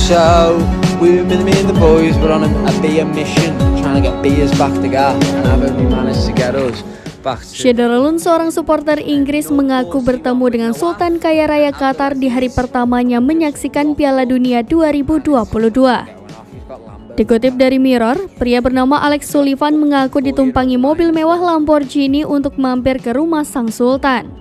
So me and the boys were on a beer mission, trying to get beers back to Gath, and haven't we managed to get us back to... Shederlun, seorang supporter Inggris, mengaku bertemu dengan Sultan Kaya Raya Qatar di hari pertamanya menyaksikan Piala Dunia 2022. Dikutip dari Mirror, pria bernama Alex Sullivan mengaku ditumpangi mobil mewah Lamborghini untuk mampir ke rumah sang sultan.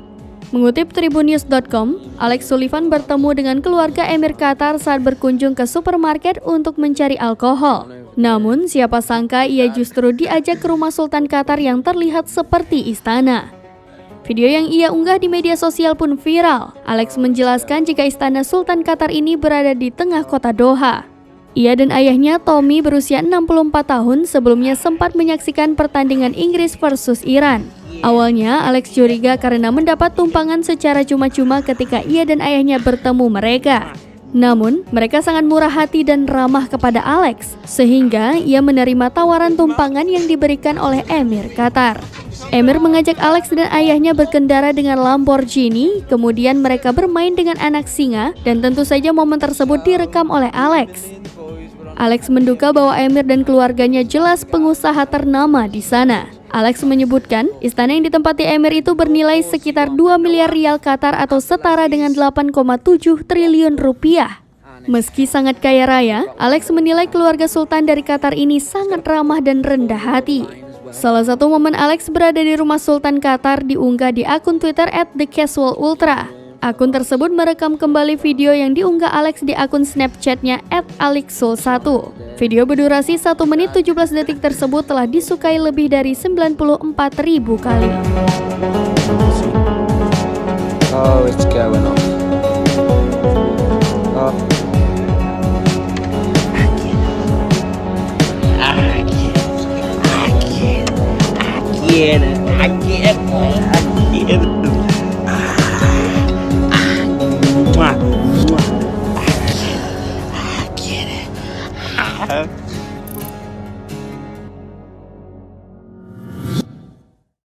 Mengutip Tribunnews.com, Alex Sullivan bertemu dengan keluarga Emir Qatar saat berkunjung ke supermarket untuk mencari alkohol. Namun, siapa sangka ia justru diajak ke rumah Sultan Qatar yang terlihat seperti istana. Video yang ia unggah di media sosial pun viral. Alex menjelaskan jika istana Sultan Qatar ini berada di tengah kota Doha. Ia dan ayahnya, Tommy, berusia 64 tahun, sebelumnya sempat menyaksikan pertandingan Inggris versus Iran. Awalnya, Alex curiga karena mendapat tumpangan secara cuma-cuma ketika ia dan ayahnya bertemu mereka. Namun, mereka sangat murah hati dan ramah kepada Alex, sehingga ia menerima tawaran tumpangan yang diberikan oleh Emir Qatar. Emir mengajak Alex dan ayahnya berkendara dengan Lamborghini, kemudian mereka bermain dengan anak singa, dan tentu saja momen tersebut direkam oleh Alex. Alex menduga bahwa Emir dan keluarganya jelas pengusaha ternama di sana. Alex menyebutkan, istana yang ditempati Emir itu bernilai sekitar 2 miliar rial Qatar atau setara dengan 8,7 triliun rupiah. Meski sangat kaya raya, Alex menilai keluarga sultan dari Qatar ini sangat ramah dan rendah hati. Salah satu momen Alex berada di rumah Sultan Qatar diunggah di akun Twitter @thecasualultra. Akun tersebut merekam kembali video yang diunggah Alex di akun Snapchat-nya @alexsul1. Video berdurasi 1 menit 17 detik tersebut telah disukai lebih dari 94.000 kali. Oh, it's going on. Oh. I get.